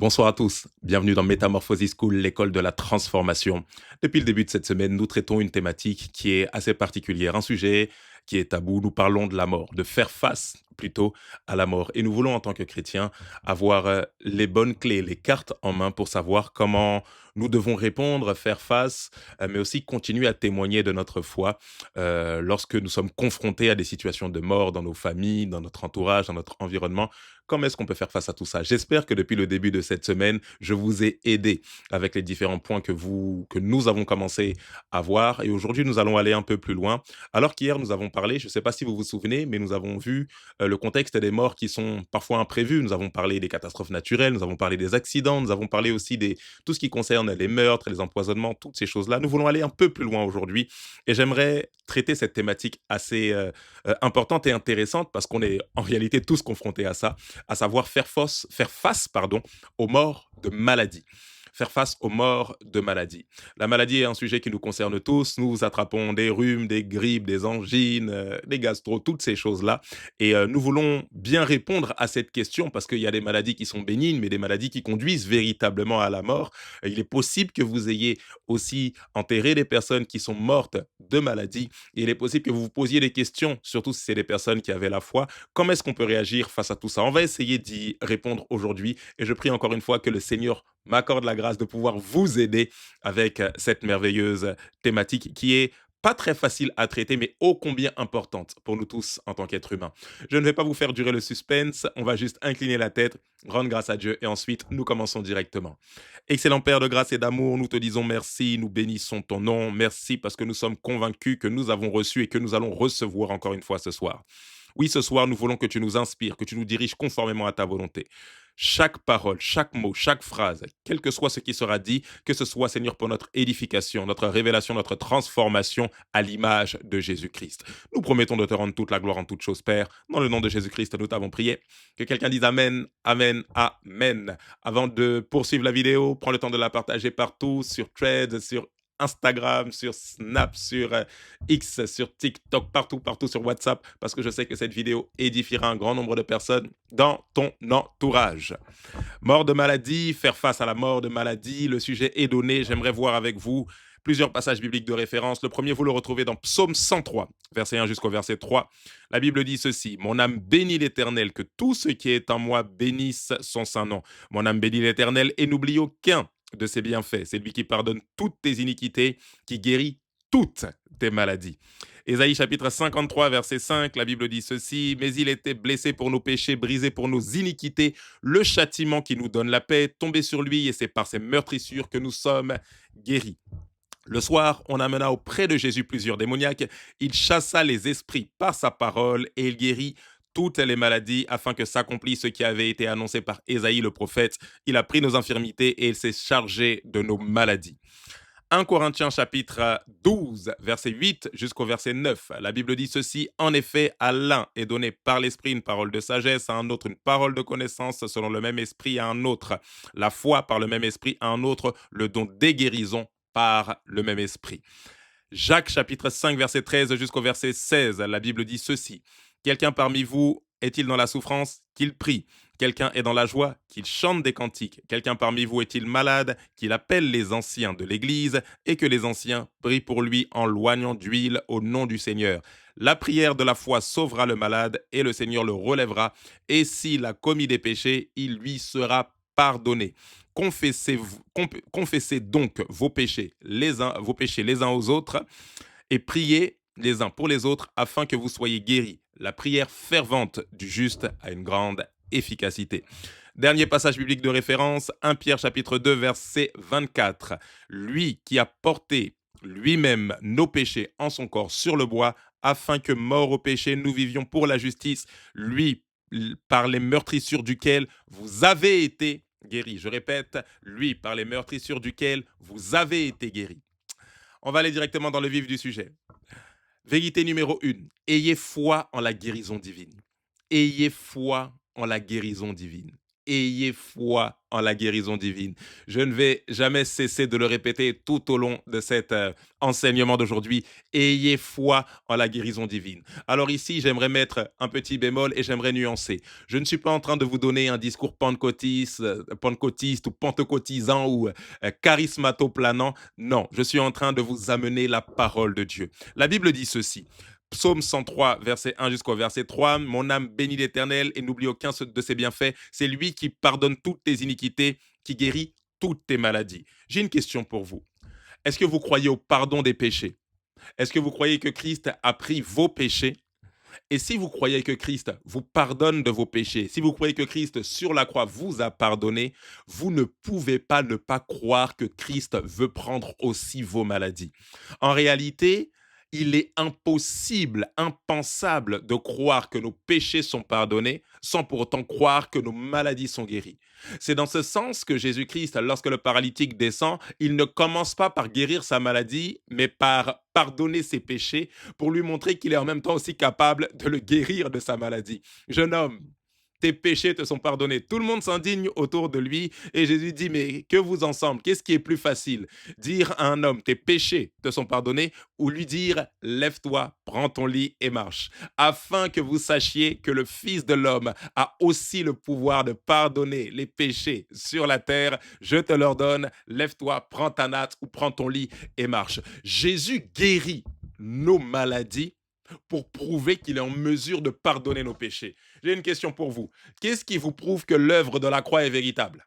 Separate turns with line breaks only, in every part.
Bonsoir à tous, bienvenue dans Metamorphosis School, l'école de la transformation. Depuis le début de cette semaine, nous traitons une thématique qui est assez particulière, un sujet qui est tabou. Nous parlons de la mort, de faire face plutôt à la mort. Et nous voulons, en tant que chrétiens, avoir les bonnes clés, les cartes en main pour savoir comment nous devons répondre, faire face, mais aussi continuer à témoigner de notre foi lorsque nous sommes confrontés à des situations de mort dans nos familles, dans notre entourage, dans notre environnement. Comment est-ce qu'on peut faire face à tout ça? J'espère que depuis le début de cette semaine, je vous ai aidé avec les différents points que nous avons commencé à voir. Et aujourd'hui, nous allons aller un peu plus loin. Alors qu'hier, nous avons parlé, je ne sais pas si vous vous souvenez, mais nous avons vu le contexte des morts qui sont parfois imprévues. Nous avons parlé des catastrophes naturelles, nous avons parlé des accidents, nous avons parlé aussi de tout ce qui concerne les meurtres, les empoisonnements, toutes ces choses-là. Nous voulons aller un peu plus loin aujourd'hui et j'aimerais traiter cette thématique assez importante et intéressante parce qu'on est en réalité tous confrontés à savoir faire face aux morts de maladie. Faire face aux morts de maladie. La maladie est un sujet qui nous concerne tous. Nous attrapons des rhumes, des grippes, des angines, des gastro, toutes ces choses-là. Et nous voulons bien répondre à cette question parce qu'il y a des maladies qui sont bénignes, mais des maladies qui conduisent véritablement à la mort. Il est possible que vous ayez aussi enterré des personnes qui sont mortes de maladie. Et il est possible que vous vous posiez des questions, surtout si c'est des personnes qui avaient la foi. Comment est-ce qu'on peut réagir face à tout ça? On va essayer d'y répondre aujourd'hui et je prie encore une fois que le Seigneur m'accorde la grâce de pouvoir vous aider avec cette merveilleuse thématique qui est pas très facile à traiter, mais ô combien importante pour nous tous en tant qu'êtres humains. Je ne vais pas vous faire durer le suspense, on va juste incliner la tête, rendre grâce à Dieu et ensuite nous commençons directement. Excellent Père de grâce et d'amour, nous te disons merci, nous bénissons ton nom, merci parce que nous sommes convaincus que nous avons reçu et que nous allons recevoir encore une fois ce soir. Oui, ce soir, nous voulons que tu nous inspires, que tu nous diriges conformément à ta volonté. Chaque parole, chaque mot, chaque phrase, quel que soit ce qui sera dit, que ce soit, Seigneur, pour notre édification, notre révélation, notre transformation à l'image de Jésus-Christ. Nous promettons de te rendre toute la gloire en toutes choses, Père. Dans le nom de Jésus-Christ, nous t'avons prié. Que quelqu'un dise Amen, Amen, Amen. Avant de poursuivre la vidéo, prends le temps de la partager partout, sur Threads, sur Instagram, sur Snap, sur X, sur TikTok, partout, partout sur WhatsApp, parce que je sais que cette vidéo édifiera un grand nombre de personnes dans ton entourage. Mort de maladie, faire face à la mort de maladie, le sujet est donné. J'aimerais voir avec vous plusieurs passages bibliques de référence. Le premier, vous le retrouvez dans Psaume 103, verset 1 jusqu'au verset 3. La Bible dit ceci: Mon âme bénit l'Éternel, que tout ce qui est en moi bénisse son saint nom. Mon âme bénit l'Éternel et n'oublie aucun de ses bienfaits. C'est lui qui pardonne toutes tes iniquités, qui guérit toutes tes maladies. Ésaïe chapitre 53, verset 5, la Bible dit ceci: Mais il était blessé pour nos péchés, brisé pour nos iniquités. Le châtiment qui nous donne la paix est tombé sur lui et c'est par ses meurtrissures que nous sommes guéris. Le soir, on amena auprès de Jésus plusieurs démoniaques. Il chassa les esprits par sa parole et il guérit toutes les maladies afin que s'accomplisse ce qui avait été annoncé par Ésaïe le prophète. Il a pris nos infirmités et il s'est chargé de nos maladies. 1 Corinthiens chapitre 12, verset 8 jusqu'au verset 9. La Bible dit ceci: En effet, à l'un est donné par l'Esprit une parole de sagesse, à un autre une parole de connaissance selon le même Esprit, à un autre la foi par le même Esprit, à un autre le don des guérisons par le même Esprit. Jacques chapitre 5, verset 13 jusqu'au verset 16, la Bible dit ceci: Quelqu'un parmi vous est-il dans la souffrance? Qu'il prie. Quelqu'un est dans la joie? Qu'il chante des cantiques. Quelqu'un parmi vous est-il malade? Qu'il appelle les anciens de l'Église et que les anciens prient pour lui en loignant d'huile au nom du Seigneur. La prière de la foi sauvera le malade et le Seigneur le relèvera. Et s'il a commis des péchés, il lui sera pardonné. Confessez donc vos péchés les uns aux autres et priez les uns pour les autres afin que vous soyez guéris. La prière fervente du juste a une grande efficacité. Dernier passage biblique de référence, 1 Pierre chapitre 2 verset 24. Lui qui a porté lui-même nos péchés en son corps sur le bois, afin que, morts au péché, nous vivions pour la justice, lui, par les meurtrissures duquel vous avez été guéris. Je répète, lui, par les meurtrissures duquel vous avez été guéris. On va aller directement dans le vif du sujet. Vérité numéro 1. Ayez foi en la guérison divine. Ayez foi en la guérison divine. ayez foi en la guérison divine. Je ne vais jamais cesser de le répéter tout au long de cet enseignement d'aujourd'hui. Ayez foi en la guérison divine. Alors ici, j'aimerais mettre un petit bémol et j'aimerais nuancer. Je ne suis pas en train de vous donner un discours pentecôtiste ou pentecôtisant ou charismatoplanant. Non, je suis en train de vous amener la parole de Dieu. La Bible dit ceci. Psaume 103, verset 1 jusqu'au verset 3. Mon âme bénit l'Éternel et n'oublie aucun de ses bienfaits. C'est lui qui pardonne toutes tes iniquités, qui guérit toutes tes maladies. J'ai une question pour vous. Est-ce que vous croyez au pardon des péchés? Est-ce que vous croyez que Christ a pris vos péchés? Et si vous croyez que Christ vous pardonne de vos péchés, si vous croyez que Christ sur la croix vous a pardonné, vous ne pouvez pas ne pas croire que Christ veut prendre aussi vos maladies. En réalité, il est impossible, impensable de croire que nos péchés sont pardonnés sans pour autant croire que nos maladies sont guéries. C'est dans ce sens que Jésus-Christ, lorsque le paralytique descend, il ne commence pas par guérir sa maladie, mais par pardonner ses péchés pour lui montrer qu'il est en même temps aussi capable de le guérir de sa maladie. Jeune homme, tes péchés te sont pardonnés. Tout le monde s'indigne autour de lui et Jésus dit, mais que vous ensemble, qu'est-ce qui est plus facile? Dire à un homme, tes péchés te sont pardonnés ou lui dire, lève-toi, prends ton lit et marche. Afin que vous sachiez que le Fils de l'homme a aussi le pouvoir de pardonner les péchés sur la terre, je te l'ordonne, lève-toi, prends ta natte ou prends ton lit et marche. Jésus guérit nos maladies pour prouver qu'il est en mesure de pardonner nos péchés. J'ai une question pour vous. Qu'est-ce qui vous prouve que l'œuvre de la croix est véritable?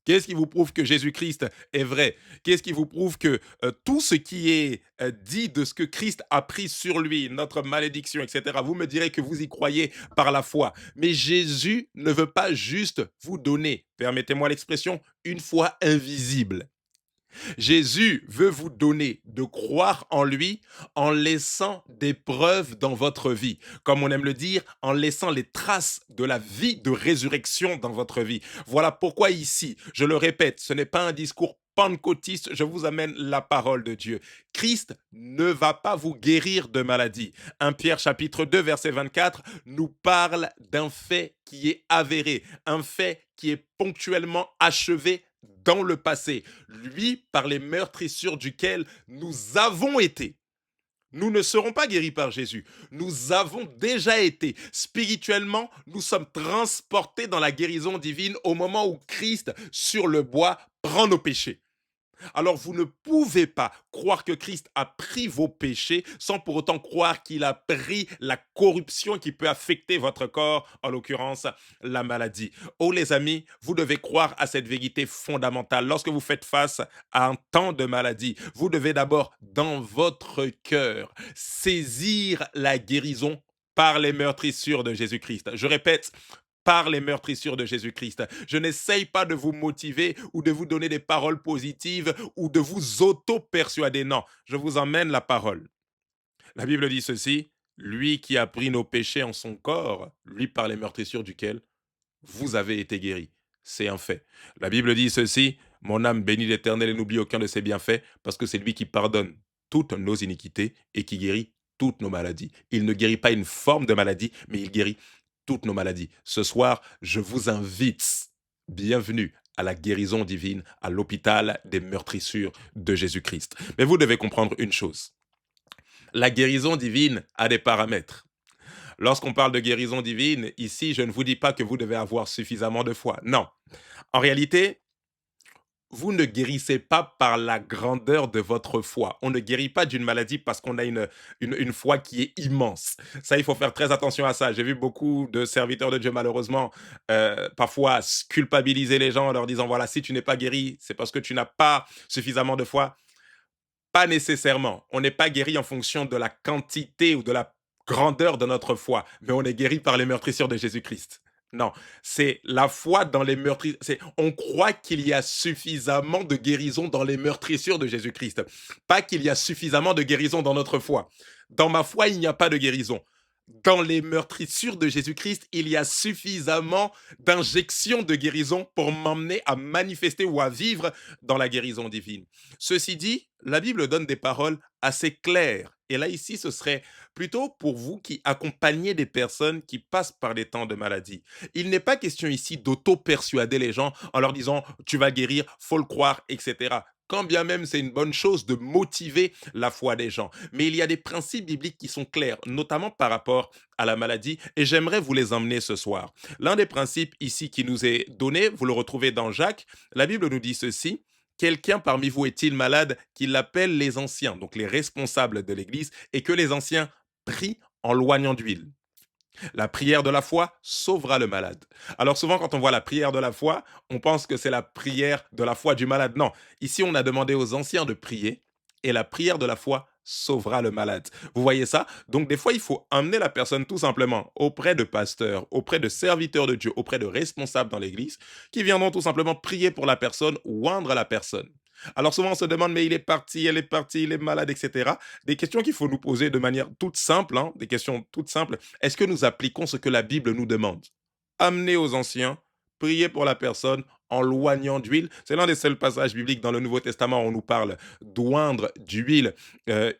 Qu'est-ce qui vous prouve que Jésus-Christ est vrai? Qu'est-ce qui vous prouve que tout ce qui est dit de ce que Christ a pris sur lui, notre malédiction, etc., vous me direz que vous y croyez par la foi. Mais Jésus ne veut pas juste vous donner, permettez-moi l'expression, une foi invisible. Jésus veut vous donner de croire en lui en laissant des preuves dans votre vie. Comme on aime le dire, en laissant les traces de la vie de résurrection dans votre vie. Voilà pourquoi ici, je le répète, ce n'est pas un discours pentecôtiste, je vous amène la parole de Dieu. Christ ne va pas vous guérir de maladie. 1 Pierre chapitre 2 verset 24 nous parle d'un fait qui est avéré, un fait qui est ponctuellement achevé dans le passé, lui par les meurtrissures duquel nous avons été. Nous ne serons pas guéris par Jésus. Nous avons déjà été. Spirituellement, nous sommes transportés dans la guérison divine au moment où Christ, sur le bois, prend nos péchés. Alors vous ne pouvez pas croire que Christ a pris vos péchés sans pour autant croire qu'il a pris la corruption qui peut affecter votre corps, en l'occurrence la maladie. Oh les amis, vous devez croire à cette vérité fondamentale. Lorsque vous faites face à un temps de maladie, vous devez d'abord dans votre cœur saisir la guérison par les meurtrissures de Jésus-Christ. Je répète, par les meurtrissures de Jésus-Christ. Je n'essaye pas de vous motiver ou de vous donner des paroles positives ou de vous auto-persuader. Non, je vous emmène la parole. La Bible dit ceci, lui qui a pris nos péchés en son corps, lui par les meurtrissures duquel vous avez été guéris. C'est un fait. La Bible dit ceci, mon âme bénit l'Éternel et n'oublie aucun de ses bienfaits parce que c'est lui qui pardonne toutes nos iniquités et qui guérit toutes nos maladies. Il ne guérit pas une forme de maladie, mais il guérit toutes nos maladies. Ce soir, je vous invite, bienvenue à la guérison divine, à l'hôpital des meurtrissures de Jésus-Christ. Mais vous devez comprendre une chose. La guérison divine a des paramètres. Lorsqu'on parle de guérison divine, ici, je ne vous dis pas que vous devez avoir suffisamment de foi. Non. En réalité, vous ne guérissez pas par la grandeur de votre foi. On ne guérit pas d'une maladie parce qu'on a une foi qui est immense. Ça, il faut faire très attention à ça. J'ai vu beaucoup de serviteurs de Dieu, malheureusement, parfois culpabiliser les gens en leur disant, voilà, si tu n'es pas guéri, c'est parce que tu n'as pas suffisamment de foi. Pas nécessairement. On n'est pas guéri en fonction de la quantité ou de la grandeur de notre foi, mais on est guéri par les meurtrissures de Jésus-Christ. Non, c'est la foi dans les meurtrissures. On croit qu'il y a suffisamment de guérison dans les meurtrissures de Jésus-Christ. Pas qu'il y a suffisamment de guérison dans notre foi. Dans ma foi, il n'y a pas de guérison. Dans les meurtrissures de Jésus-Christ, il y a suffisamment d'injections de guérison pour m'emmener à manifester ou à vivre dans la guérison divine. Ceci dit, la Bible donne des paroles assez claires. Et là, ici, ce serait plutôt pour vous qui accompagnez des personnes qui passent par des temps de maladie. Il n'est pas question ici d'auto-persuader les gens en leur disant tu vas guérir, faut le croire, etc. Quand bien même c'est une bonne chose de motiver la foi des gens. Mais il y a des principes bibliques qui sont clairs, notamment par rapport à la maladie, et j'aimerais vous les emmener ce soir. L'un des principes ici qui nous est donné, vous le retrouvez dans Jacques, la Bible nous dit ceci. Quelqu'un parmi vous est-il malade qu'il appelle les anciens, donc les responsables de l'Église, et que les anciens prient en loignant d'huile. La prière de la foi sauvera le malade. Alors souvent, quand on voit la prière de la foi, on pense que c'est la prière de la foi du malade. Non, ici, on a demandé aux anciens de prier et la prière de la foi sauvera le malade. Vous voyez ça? Donc des fois, il faut amener la personne tout simplement auprès de pasteurs, auprès de serviteurs de Dieu, auprès de responsables dans l'Église, qui viendront tout simplement prier pour la personne, oindre la personne. Alors souvent on se demande mais il est parti, elle est partie, il est malade, etc. Des questions qu'il faut nous poser de manière toute simple, hein, des questions toutes simples. Est-ce que nous appliquons ce que la Bible nous demande? Amener aux anciens, prier pour la personne en loignant d'huile. C'est l'un des seuls passages bibliques dans le Nouveau Testament où on nous parle d'oindre d'huile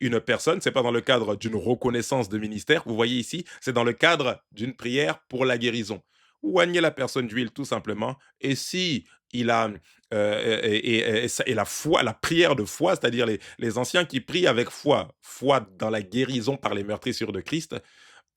une personne. C'est pas dans le cadre d'une reconnaissance de ministère. Vous voyez ici, c'est dans le cadre d'une prière pour la guérison. Oignez la personne d'huile tout simplement. Et si il a et la foi, la prière de foi, c'est-à-dire les anciens qui prient avec foi, foi dans la guérison par les meurtrissures de Christ,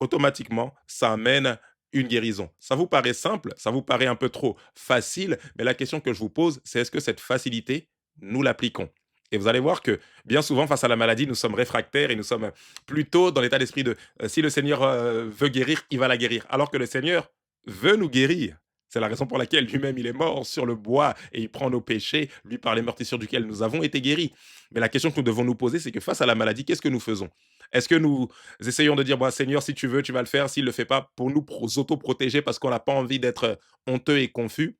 automatiquement, ça amène une guérison. Ça vous paraît simple, ça vous paraît un peu trop facile, mais la question que je vous pose, c'est est-ce que cette facilité, nous l'appliquons? Et vous allez voir que bien souvent, face à la maladie, nous sommes réfractaires et nous sommes plutôt dans l'état d'esprit de si le Seigneur veut guérir, il va la guérir. Alors que le Seigneur veut nous guérir. C'est la raison pour laquelle lui-même il est mort sur le bois et il prend nos péchés, lui par les meurtrissures duquel nous avons été guéris. Mais la question que nous devons nous poser, c'est que face à la maladie, qu'est-ce que nous faisons? Est-ce que nous essayons de dire, bah, Seigneur, si tu veux, tu vas le faire. S'il ne le fait pas, pour nous auto-protéger parce qu'on n'a pas envie d'être honteux et confus.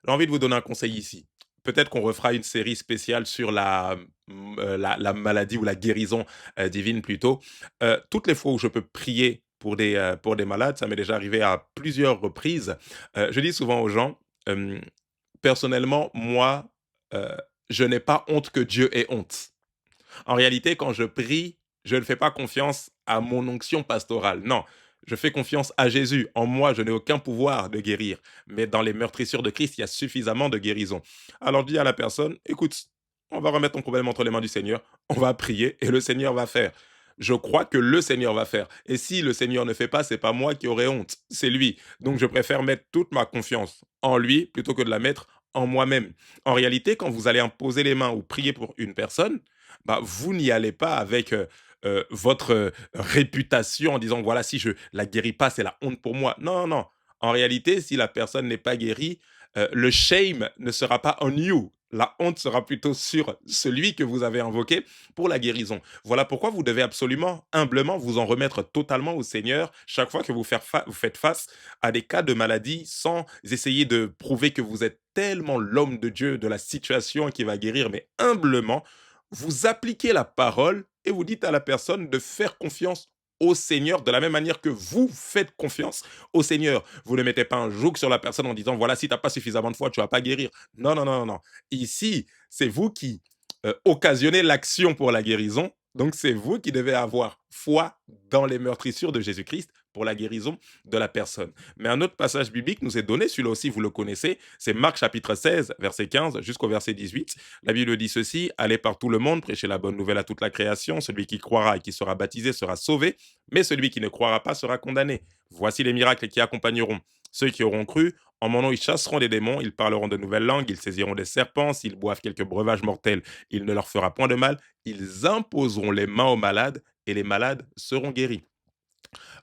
J'ai envie de vous donner un conseil ici. Peut-être qu'on refera une série spéciale sur la maladie ou la guérison divine plutôt. Toutes les fois où je peux prier pour des malades, ça m'est déjà arrivé à plusieurs reprises. Je dis souvent aux gens, euh, personnellement, moi, euh, je n'ai pas honte que Dieu ait honte. En réalité, quand je prie, je ne fais pas confiance à mon onction pastorale. Non, je fais confiance à Jésus. En moi, je n'ai aucun pouvoir de guérir. Mais dans les meurtrissures de Christ, il y a suffisamment de guérison. Alors je dis à la personne, écoute, on va remettre ton problème entre les mains du Seigneur, on va prier et le Seigneur va faire. Je crois que le Seigneur va faire. Et si le Seigneur ne fait pas, c'est pas moi qui aurai honte, c'est lui. Donc je préfère mettre toute ma confiance en lui plutôt que de la mettre en moi-même. En réalité, quand vous allez imposer les mains ou prier pour une personne, bah, vous n'y allez pas avec votre réputation en disant voilà, si je la guéris pas, c'est la honte pour moi. Non, non, non. En réalité, si la personne n'est pas guérie, le shame ne sera pas on you. La honte sera plutôt sur celui que vous avez invoqué pour la guérison. Voilà pourquoi vous devez absolument, humblement, vous en remettre totalement au Seigneur chaque fois que vous faites face à des cas de maladie sans essayer de prouver que vous êtes tellement l'homme de Dieu de la situation qui va guérir, mais humblement, vous appliquez la parole et vous dites à la personne de faire confiance au Seigneur de la même manière que vous faites confiance au Seigneur. Vous ne mettez pas un joug sur la personne en disant voilà, si tu n'as pas suffisamment de foi, tu ne vas pas guérir. Non, non, non, non, non. Ici, c'est vous qui occasionnez l'action pour la guérison. Donc, c'est vous qui devez avoir foi dans les meurtrissures de Jésus-Christ pour la guérison de la personne. Mais un autre passage biblique nous est donné, celui-là aussi vous le connaissez, c'est Marc chapitre 16, verset 15 jusqu'au verset 18. La Bible dit ceci, allez par tout le monde, prêchez la bonne nouvelle à toute la création, celui qui croira et qui sera baptisé sera sauvé, mais celui qui ne croira pas sera condamné. Voici les miracles qui accompagneront ceux qui auront cru. En mon nom, ils chasseront des démons, ils parleront de nouvelles langues, ils saisiront des serpents, s'ils boivent quelques breuvages mortels, il ne leur fera point de mal, ils imposeront les mains aux malades et les malades seront guéris.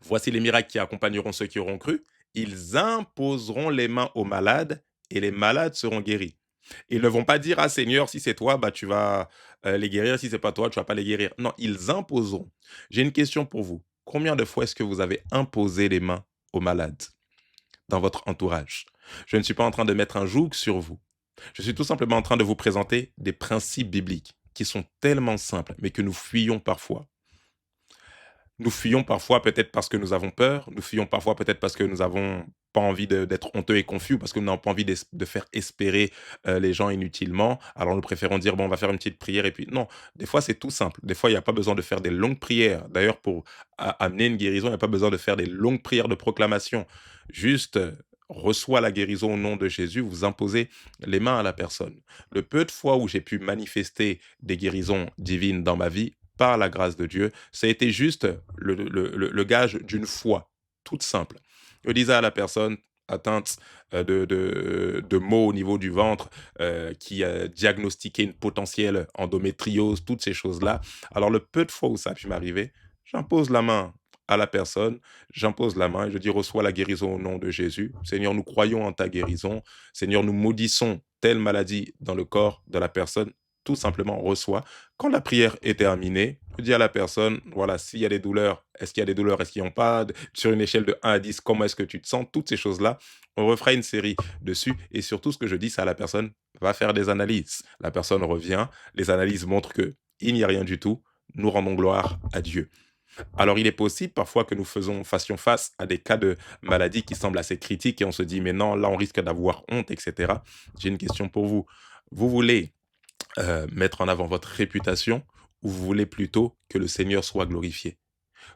Voici les miracles qui accompagneront ceux qui auront cru. Ils imposeront les mains aux malades et les malades seront guéris. Ils ne vont pas dire ah Seigneur, si c'est toi, bah tu vas les guérir, si c'est pas toi, tu vas pas les guérir. Non, ils imposeront. J'ai une question pour vous. Combien de fois est-ce que vous avez imposé les mains aux malades dans votre entourage? Je ne suis pas en train de mettre un joug sur vous. Je suis tout simplement en train de vous présenter des principes bibliques qui sont tellement simples, mais que nous fuyons parfois. Nous fuyons parfois peut-être parce que nous avons peur, nous fuyons parfois peut-être parce que nous avons pas envie d'être honteux et confus, parce que nous n'avons pas envie de faire espérer les gens inutilement. Alors nous préférons dire, bon, on va faire une petite prière et puis non, des fois c'est tout simple. Des fois, il n'y a pas besoin de faire des longues prières. D'ailleurs, pour amener une guérison, il n'y a pas besoin de faire des longues prières de proclamation. Juste, reçois la guérison au nom de Jésus, vous imposez les mains à la personne. Le peu de fois où j'ai pu manifester des guérisons divines dans ma vie, par la grâce de Dieu, ça a été juste le gage d'une foi toute simple. Je disais à la personne atteinte de maux au niveau du ventre, qui diagnostiquait une potentielle endométriose, toutes ces choses-là. Alors le peu de fois où ça a pu m'arriver, j'impose la main à la personne, j'impose la main et je dis reçois la guérison au nom de Jésus. Seigneur, nous croyons en ta guérison. Seigneur, nous maudissons telle maladie dans le corps de la personne. Tout simplement, reçoit. Quand la prière est terminée, je dis à la personne, voilà, s'il y a des douleurs, est-ce qu'il y a des douleurs, est-ce qu'il n'y en a pas, sur une échelle de 1 à 10, comment est-ce que tu te sens, toutes ces choses-là, on refera une série dessus, et surtout ce que je dis, c'est à la personne, va faire des analyses. La personne revient, les analyses montrent que il n'y a rien du tout, nous rendons gloire à Dieu. Alors il est possible parfois que nous fassions face à des cas de maladie qui semblent assez critiques et on se dit, mais non, là on risque d'avoir honte, etc. J'ai une question pour vous. Vous voulez mettre en avant votre réputation ou vous voulez plutôt que le Seigneur soit glorifié?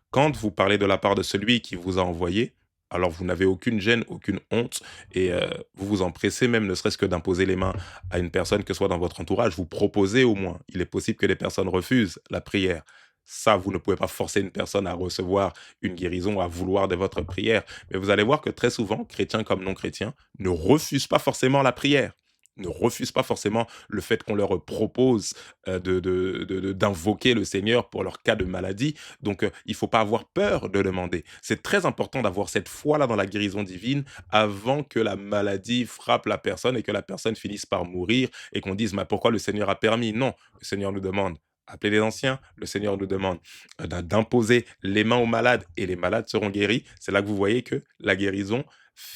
Quand vous parlez de la part de celui qui vous a envoyé, alors vous n'avez aucune gêne, aucune honte et vous vous empressez même ne serait-ce que d'imposer les mains à une personne que ce soit dans votre entourage, vous proposez au moins. Il est possible que les personnes refusent la prière. Ça, vous ne pouvez pas forcer une personne à recevoir une guérison, à vouloir de votre prière. Mais vous allez voir que très souvent, chrétiens comme non chrétiens, ne refusent pas forcément la prière, ne refusent pas forcément le fait qu'on leur propose d'invoquer le Seigneur pour leur cas de maladie. Donc, il faut pas avoir peur de demander. C'est très important d'avoir cette foi-là dans la guérison divine avant que la maladie frappe la personne et que la personne finisse par mourir et qu'on dise, mais pourquoi le Seigneur a permis? Non, le Seigneur nous demande. Appelez les anciens, le Seigneur nous demande d'imposer les mains aux malades et les malades seront guéris. C'est là que vous voyez que la guérison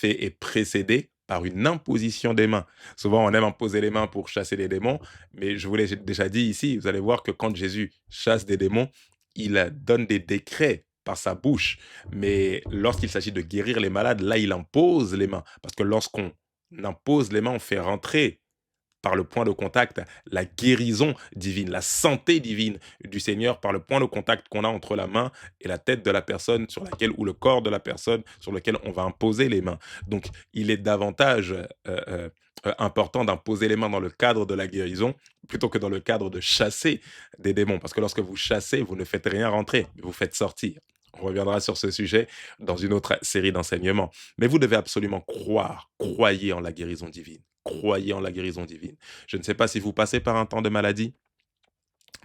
est précédée par une imposition des mains. Souvent, on aime imposer les mains pour chasser les démons, mais je vous l'ai déjà dit ici, vous allez voir que quand Jésus chasse des démons, il donne des décrets par sa bouche. Mais lorsqu'il s'agit de guérir les malades, là, il impose les mains. Parce que lorsqu'on impose les mains, on fait rentrer par le point de contact la guérison divine, la santé divine du Seigneur par le point de contact qu'on a entre la main et la tête de la personne sur laquelle, ou le corps de la personne sur lequel on va imposer les mains. Donc, il est davantage important d'imposer les mains dans le cadre de la guérison plutôt que dans le cadre de chasser des démons. Parce que lorsque vous chassez, vous ne faites rien rentrer, vous faites sortir. On reviendra sur ce sujet dans une autre série d'enseignements. Mais vous devez absolument croire, croyez en la guérison divine. Croyez en la guérison divine. Je ne sais pas si vous passez par un temps de maladie,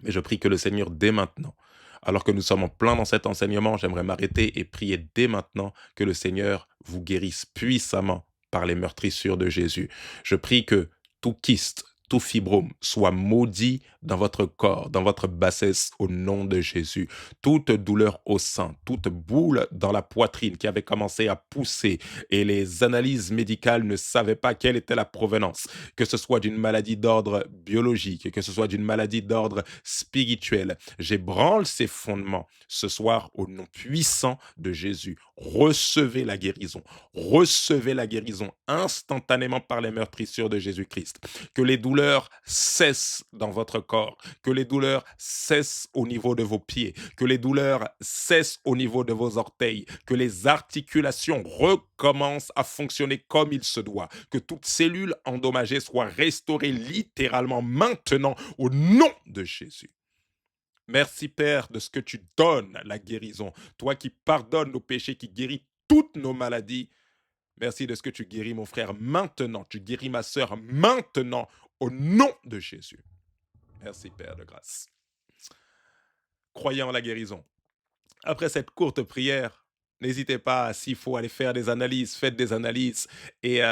mais je prie que le Seigneur, dès maintenant, alors que nous sommes en plein dans cet enseignement, j'aimerais m'arrêter et prier dès maintenant que le Seigneur vous guérisse puissamment par les meurtrissures de Jésus. Je prie que tout kyste, tout fibrome soit maudit dans votre corps, dans votre bassesse, au nom de Jésus. Toute douleur au sein, toute boule dans la poitrine qui avait commencé à pousser et les analyses médicales ne savaient pas quelle était la provenance, que ce soit d'une maladie d'ordre biologique, que ce soit d'une maladie d'ordre spirituel. J'ébranle ces fondements ce soir au nom puissant de Jésus. Recevez la guérison instantanément par les meurtrissures de Jésus-Christ. Que les douleurs cessent dans votre corps, que les douleurs cessent au niveau de vos pieds, que les douleurs cessent au niveau de vos orteils, que les articulations recommencent à fonctionner comme il se doit, que toute cellule endommagée soit restaurée littéralement maintenant au nom de Jésus. Merci Père de ce que tu donnes la guérison, toi qui pardonnes nos péchés, qui guéris toutes nos maladies. Merci de ce que tu guéris mon frère maintenant, tu guéris ma sœur maintenant au nom de Jésus. Merci Père de grâce. Croyez en la guérison. Après cette courte prière, n'hésitez pas, s'il faut aller faire des analyses, faites des analyses et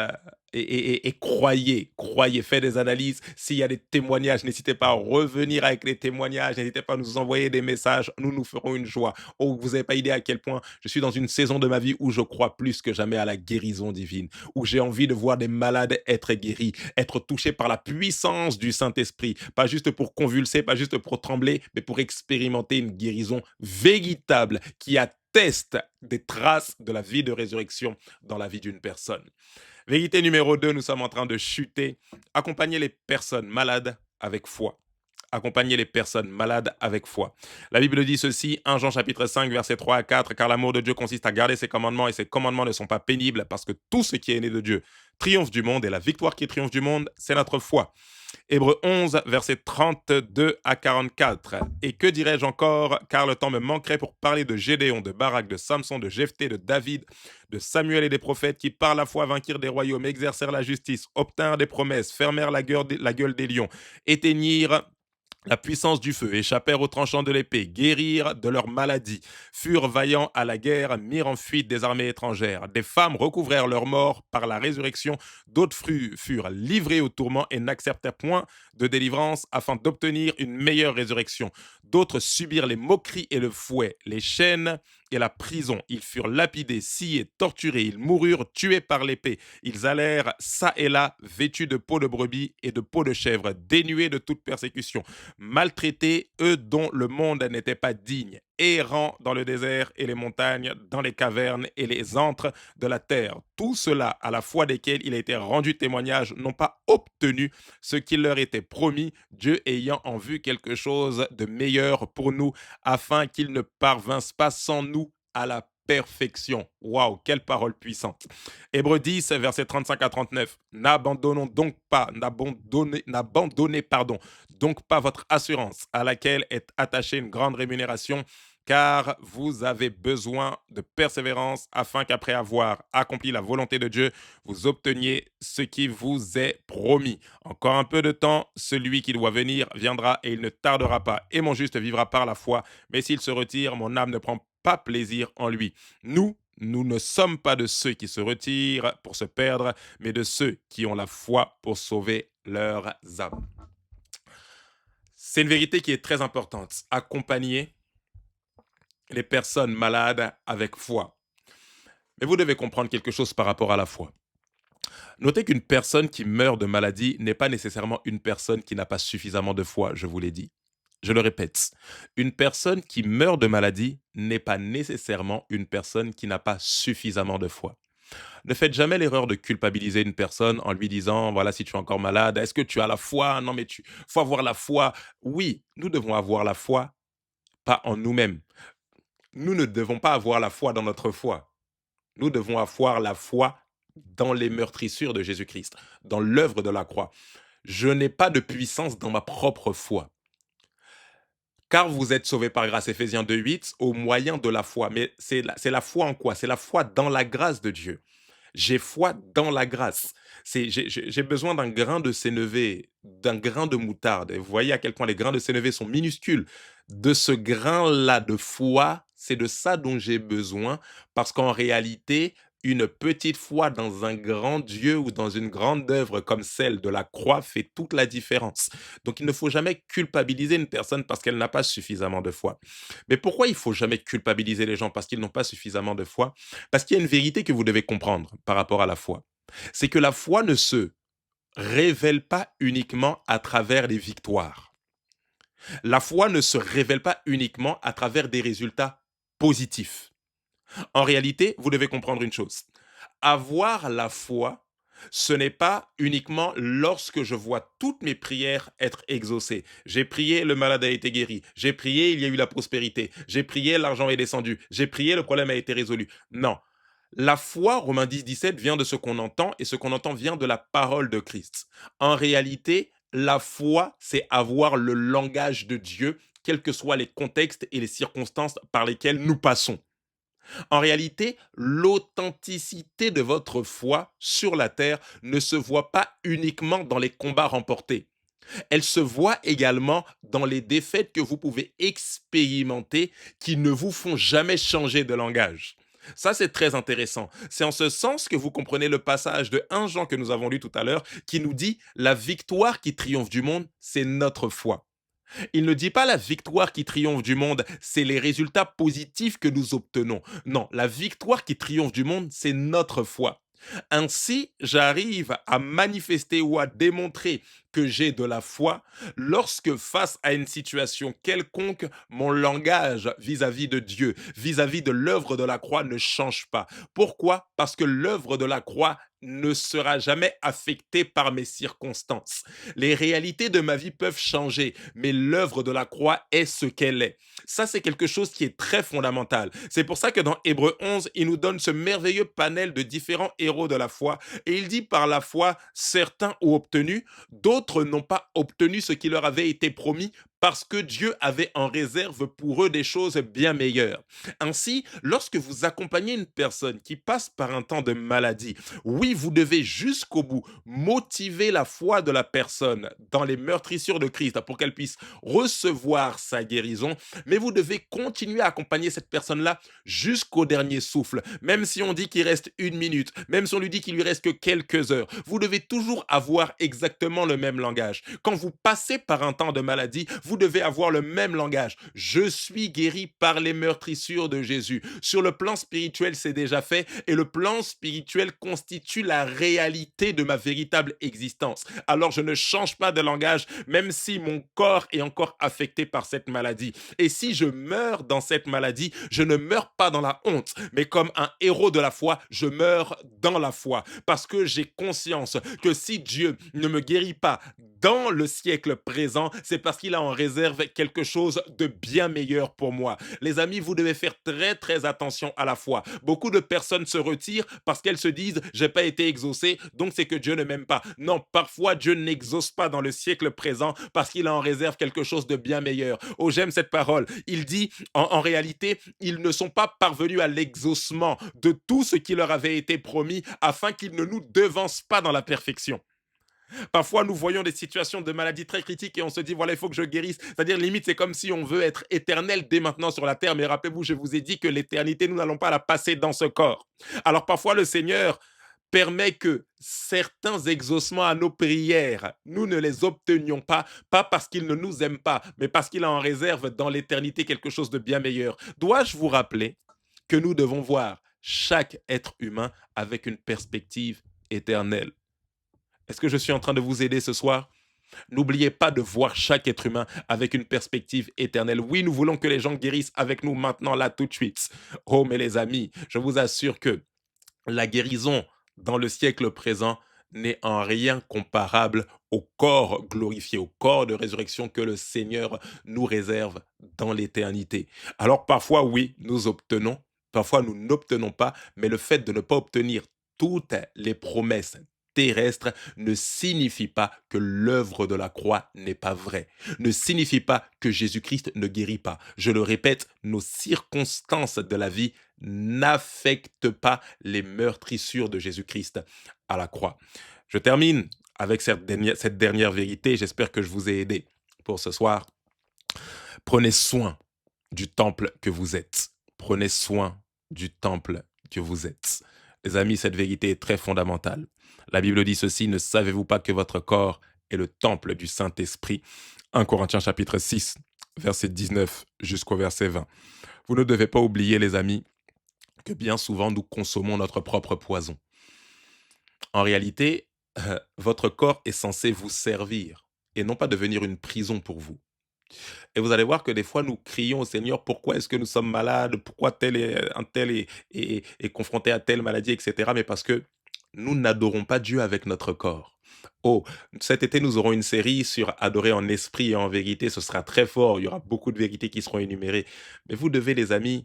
croyez, croyez, faites des analyses. S'il y a des témoignages, n'hésitez pas à revenir avec les témoignages. N'hésitez pas à nous envoyer des messages. Nous ferons une joie. Oh, vous n'avez pas idée à quel point je suis dans une saison de ma vie où je crois plus que jamais à la guérison divine, où j'ai envie de voir des malades être guéris, être touchés par la puissance du Saint-Esprit, pas juste pour convulser, pas juste pour trembler, mais pour expérimenter une guérison véritable qui atteste des traces de la vie de résurrection dans la vie d'une personne. Vérité numéro 2, nous sommes en train de chuter. Accompagner les personnes malades avec foi. Accompagner les personnes malades avec foi. La Bible dit ceci, 1 Jean chapitre 5, versets 3 à 4, car l'amour de Dieu consiste à garder ses commandements et ses commandements ne sont pas pénibles parce que tout ce qui est né de Dieu triomphe du monde et la victoire qui triomphe du monde, c'est notre foi. Hébreux 11, versets 32 à 44. Et que dirais-je encore, car le temps me manquerait pour parler de Gédéon, de Barak, de Samson, de Jephthé, de David, de Samuel et des prophètes qui par la foi vainquirent des royaumes, exercèrent la justice, obtinrent des promesses, fermèrent la gueule des lions, éteignirent la puissance du feu, échappèrent aux tranchants de l'épée, guérirent de leurs maladies, furent vaillants à la guerre, mirent en fuite des armées étrangères. Des femmes recouvrèrent leur mort par la résurrection, d'autres furent livrées au tourment et n'acceptèrent point de délivrance afin d'obtenir une meilleure résurrection. D'autres subirent les moqueries et le fouet, les chaînes et la prison. Ils furent lapidés, sciés, torturés, ils moururent tués par l'épée. Ils allèrent çà et là, vêtus de peau de brebis et de peau de chèvre, dénués de toute persécution, maltraités, eux dont le monde n'était pas digne, errant dans le désert et les montagnes, dans les cavernes et les antres de la terre. Tout cela, à la foi desquels il a été rendu témoignage, n'ont pas obtenu ce qui leur était promis, Dieu ayant en vue quelque chose de meilleur pour nous, afin qu'ils ne parvinssent pas sans nous à la perfection. Waouh, quelle parole puissante. Hébreux 10, versets 35 à 39. N'abandonnez, pardon, donc pas votre assurance, à laquelle est attachée une grande rémunération, car vous avez besoin de persévérance afin qu'après avoir accompli la volonté de Dieu, vous obteniez ce qui vous est promis. Encore un peu de temps, celui qui doit venir viendra et il ne tardera pas. Et mon juste vivra par la foi, mais s'il se retire, mon âme ne prend pas plaisir en lui. Nous ne sommes pas de ceux qui se retirent pour se perdre, mais de ceux qui ont la foi pour sauver leurs âmes. C'est une vérité qui est très importante. Accompagner les personnes malades avec foi. Mais vous devez comprendre quelque chose par rapport à la foi. Notez qu'une personne qui meurt de maladie n'est pas nécessairement une personne qui n'a pas suffisamment de foi, je vous l'ai dit. Je le répète, une personne qui meurt de maladie n'est pas nécessairement une personne qui n'a pas suffisamment de foi. Ne faites jamais l'erreur de culpabiliser une personne en lui disant, voilà, si tu es encore malade, est-ce que tu as la foi? Non, mais faut avoir la foi. Oui, nous devons avoir la foi, pas en nous-mêmes. Nous ne devons pas avoir la foi dans notre foi. Nous devons avoir la foi dans les meurtrissures de Jésus-Christ, dans l'œuvre de la croix. Je n'ai pas de puissance dans ma propre foi. Car vous êtes sauvés par grâce, Éphésiens 2,8, au moyen de la foi. Mais c'est la foi en quoi? C'est la foi dans la grâce de Dieu. J'ai foi dans la grâce. J'ai besoin d'un grain de sénévé, d'un grain de moutarde. Et vous voyez à quel point les grains de sénévé sont minuscules. De ce grain-là de foi, c'est de ça dont j'ai besoin, parce qu'en réalité, une petite foi dans un grand Dieu ou dans une grande œuvre comme celle de la croix fait toute la différence. Donc il ne faut jamais culpabiliser une personne parce qu'elle n'a pas suffisamment de foi. Mais pourquoi il faut jamais culpabiliser les gens parce qu'ils n'ont pas suffisamment de foi? Parce qu'il y a une vérité que vous devez comprendre par rapport à la foi. C'est que la foi ne se révèle pas uniquement à travers les victoires. La foi ne se révèle pas uniquement à travers des résultats positifs. En réalité, vous devez comprendre une chose. Avoir la foi, ce n'est pas uniquement lorsque je vois toutes mes prières être exaucées. J'ai prié, le malade a été guéri. J'ai prié, il y a eu la prospérité. J'ai prié, l'argent est descendu. J'ai prié, le problème a été résolu. Non. La foi, Romains 10, 17, vient de ce qu'on entend et ce qu'on entend vient de la parole de Christ. En réalité, la foi, c'est avoir le langage de Dieu, quels que soient les contextes et les circonstances par lesquelles nous passons. En réalité, l'authenticité de votre foi sur la terre ne se voit pas uniquement dans les combats remportés. Elle se voit également dans les défaites que vous pouvez expérimenter qui ne vous font jamais changer de langage. Ça, c'est très intéressant. C'est en ce sens que vous comprenez le passage de 1 Jean que nous avons lu tout à l'heure, qui nous dit la victoire qui triomphe du monde, c'est notre foi. Il ne dit pas la victoire qui triomphe du monde, c'est les résultats positifs que nous obtenons. Non, la victoire qui triomphe du monde, c'est notre foi. Ainsi, j'arrive à manifester ou à démontrer que j'ai de la foi lorsque face à une situation quelconque, mon langage vis-à-vis de Dieu, vis-à-vis de l'œuvre de la croix ne change pas. Pourquoi? Parce que l'œuvre de la croix ne sera jamais affectée par mes circonstances. Les réalités de ma vie peuvent changer, mais l'œuvre de la croix est ce qu'elle est. Ça, c'est quelque chose qui est très fondamental. C'est pour ça que dans Hébreu 11, il nous donne ce merveilleux panel de différents héros de la foi. Et il dit par la foi, certains ont obtenu, d'autres n'ont pas obtenu ce qui leur avait été promis parce que Dieu avait en réserve pour eux des choses bien meilleures. Ainsi, lorsque vous accompagnez une personne qui passe par un temps de maladie, oui, vous devez jusqu'au bout motiver la foi de la personne dans les meurtrissures de Christ pour qu'elle puisse recevoir sa guérison, mais vous devez continuer à accompagner cette personne-là jusqu'au dernier souffle, même si on dit qu'il reste 1 minute, même si on lui dit qu'il lui reste que quelques heures. Vous devez toujours avoir exactement le même langage. Quand vous passez par un temps de maladie, vous devez avoir le même langage. Je suis guéri par les meurtrissures de Jésus. Sur le plan spirituel, c'est déjà fait et le plan spirituel constitue la réalité de ma véritable existence. Alors je ne change pas de langage, même si mon corps est encore affecté par cette maladie. Et si je meurs dans cette maladie, je ne meurs pas dans la honte, mais comme un héros de la foi, je meurs dans la foi. Parce que j'ai conscience que si Dieu ne me guérit pas dans le siècle présent, c'est parce qu'il a en réserve quelque chose de bien meilleur pour moi. Les amis, vous devez faire très très attention à la foi. Beaucoup de personnes se retirent parce qu'elles se disent j'ai pas été exaucé, donc c'est que Dieu ne m'aime pas. Non, parfois Dieu n'exauce pas dans le siècle présent parce qu'il a en réserve quelque chose de bien meilleur. Oh, j'aime cette parole. Il dit en réalité, ils ne sont pas parvenus à l'exaucement de tout ce qui leur avait été promis afin qu'ils ne nous devancent pas dans la perfection. Parfois, nous voyons des situations de maladie très critiques et on se dit, voilà, il faut que je guérisse. C'est-à-dire, limite, c'est comme si on veut être éternel dès maintenant sur la terre. Mais rappelez-vous, je vous ai dit que l'éternité, nous n'allons pas la passer dans ce corps. Alors, parfois, le Seigneur permet que certains exaucements à nos prières, nous ne les obtenions pas, pas parce qu'il ne nous aime pas, mais parce qu'il a en réserve dans l'éternité quelque chose de bien meilleur. Dois-je vous rappeler que nous devons voir chaque être humain avec une perspective éternelle? Est-ce que je suis en train de vous aider ce soir? N'oubliez pas de voir chaque être humain avec une perspective éternelle. Oui, nous voulons que les gens guérissent avec nous maintenant, là, tout de suite. Oh, mais les amis, je vous assure que la guérison dans le siècle présent n'est en rien comparable au corps glorifié, au corps de résurrection que le Seigneur nous réserve dans l'éternité. Alors parfois, oui, nous obtenons, parfois nous n'obtenons pas, mais le fait de ne pas obtenir toutes les promesses terrestres ne signifie pas que l'œuvre de la croix n'est pas vraie, ne signifie pas que Jésus-Christ ne guérit pas. Je le répète, nos circonstances de la vie n'affectent pas les meurtrissures de Jésus-Christ à la croix. Je termine avec cette dernière vérité. J'espère que je vous ai aidé pour ce soir. Prenez soin du temple que vous êtes. Prenez soin du temple que vous êtes. Les amis, cette vérité est très fondamentale. La Bible dit ceci, ne savez-vous pas que votre corps est le temple du Saint-Esprit? 1 Corinthiens chapitre 6, verset 19 jusqu'au verset 20. Vous ne devez pas oublier, les amis, que bien souvent nous consommons notre propre poison. En réalité, votre corps est censé vous servir et non pas devenir une prison pour vous. Et vous allez voir que des fois, nous crions au Seigneur, pourquoi est-ce que nous sommes malades? Pourquoi un tel est confronté à telle maladie, etc. Mais parce que nous n'adorons pas Dieu avec notre corps. Oh, cet été, nous aurons une série sur adorer en esprit et en vérité. Ce sera très fort. Il y aura beaucoup de vérités qui seront énumérées. Mais vous devez, les amis,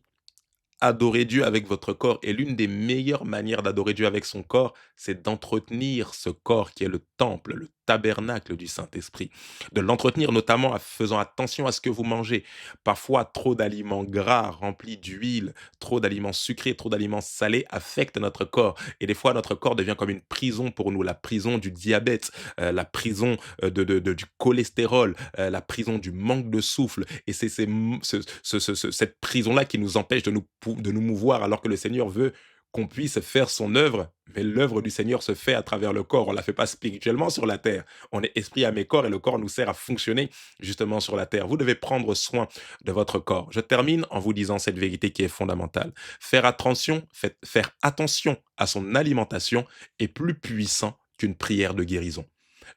adorer Dieu avec votre corps. Et l'une des meilleures manières d'adorer Dieu avec son corps, c'est d'entretenir ce corps qui est le tabernacle du Saint-Esprit, de l'entretenir notamment en faisant attention à ce que vous mangez. Parfois, trop d'aliments gras remplis d'huile, trop d'aliments sucrés, trop d'aliments salés affectent notre corps. Et des fois, notre corps devient comme une prison pour nous, la prison du diabète, la prison du cholestérol, la prison du manque de souffle. Et c'est cette prison-là qui nous empêche de nous mouvoir alors que le Seigneur veut qu'on puisse faire son œuvre, mais l'œuvre du Seigneur se fait à travers le corps. On ne la fait pas spirituellement sur la terre. On est esprit, âme et corps et le corps nous sert à fonctionner justement sur la terre. Vous devez prendre soin de votre corps. Je termine en vous disant cette vérité qui est fondamentale. Faire attention à son alimentation est plus puissant qu'une prière de guérison.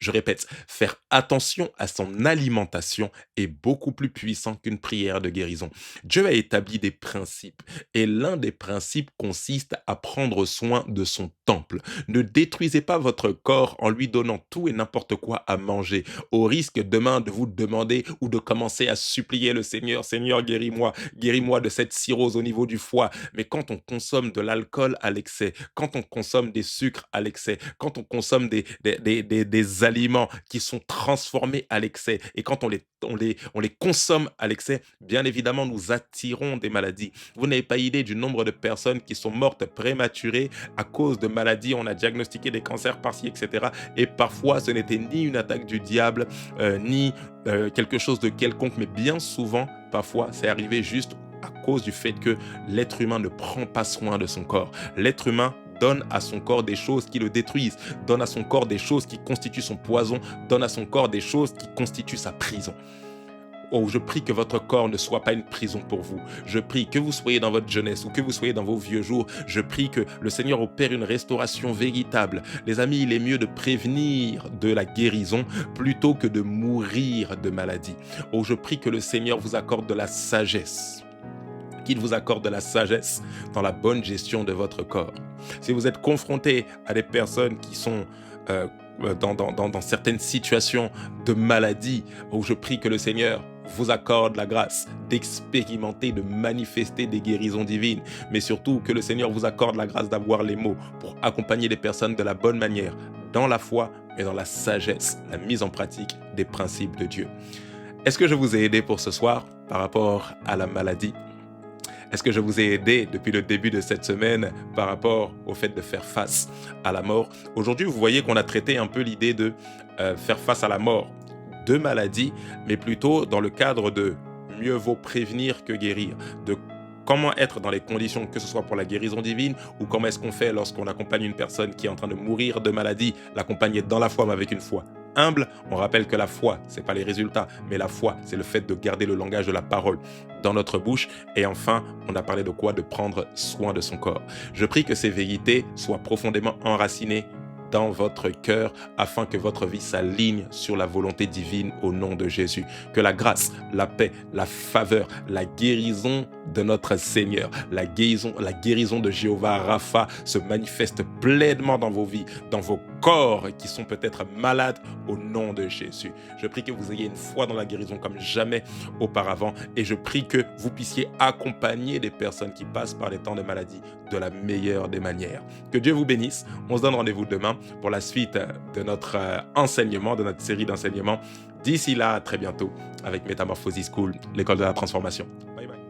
Je répète, faire attention à son alimentation est beaucoup plus puissant qu'une prière de guérison. Dieu a établi des principes et l'un des principes consiste à prendre soin de son temple. Ne détruisez pas votre corps en lui donnant tout et n'importe quoi à manger, au risque demain de vous demander ou de commencer à supplier le Seigneur, Seigneur, guéris-moi de cette cirrhose au niveau du foie. Mais quand on consomme de l'alcool à l'excès, quand on consomme des sucres à l'excès, quand on consomme des aliments qui sont transformés à l'excès et quand on les consomme à l'excès, bien évidemment, nous attirons des maladies. Vous n'avez pas idée du nombre de personnes qui sont mortes prématurées à cause de maladies. On a diagnostiqué des cancers par-ci, etc. Et parfois, ce n'était ni une attaque du diable, ni quelque chose de quelconque, mais bien souvent, parfois, c'est arrivé juste à cause du fait que l'être humain ne prend pas soin de son corps. L'être humain donne à son corps des choses qui le détruisent, donne à son corps des choses qui constituent son poison, donne à son corps des choses qui constituent sa prison. Oh, je prie que votre corps ne soit pas une prison pour vous. Je prie que vous soyez dans votre jeunesse ou que vous soyez dans vos vieux jours. Je prie que le Seigneur opère une restauration véritable. Les amis, il est mieux de prévenir de la guérison plutôt que de mourir de maladie. Oh, je prie que le Seigneur vous accorde de la sagesse. Qu'il vous accorde de la sagesse dans la bonne gestion de votre corps. Si vous êtes confronté à des personnes qui sont dans certaines situations de maladie, où je prie que le Seigneur vous accorde la grâce d'expérimenter, de manifester des guérisons divines, mais surtout que le Seigneur vous accorde la grâce d'avoir les mots pour accompagner les personnes de la bonne manière, dans la foi et dans la sagesse, la mise en pratique des principes de Dieu. Est-ce que je vous ai aidé pour ce soir par rapport à la maladie ? Est-ce que je vous ai aidé depuis le début de cette semaine par rapport au fait de faire face à la mort ? Aujourd'hui, vous voyez qu'on a traité un peu l'idée de faire face à la mort de maladie, mais plutôt dans le cadre de mieux vaut prévenir que guérir, de comment être dans les conditions, que ce soit pour la guérison divine ou comment est-ce qu'on fait lorsqu'on accompagne une personne qui est en train de mourir de maladie, l'accompagner dans la foi mais avec une foi humble. On rappelle que la foi, c'est pas les résultats, mais la foi, c'est le fait de garder le langage de la parole dans notre bouche. Et enfin, on a parlé de quoi ? De prendre soin de son corps. Je prie que ces vérités soient profondément enracinées dans votre cœur afin que votre vie s'aligne sur la volonté divine au nom de Jésus. Que la grâce, la paix, la faveur, la guérison de notre Seigneur, la guérison de Jéhovah Rapha se manifeste pleinement dans vos vies, dans vos corps qui sont peut-être malades au nom de Jésus. Je prie que vous ayez une foi dans la guérison comme jamais auparavant et je prie que vous puissiez accompagner des personnes qui passent par les temps de maladie de la meilleure des manières. Que Dieu vous bénisse. On se donne rendez-vous demain pour la suite de notre enseignement, de notre série d'enseignements. D'ici là, à très bientôt avec Metamorphosis School, l'école de la transformation. Bye bye.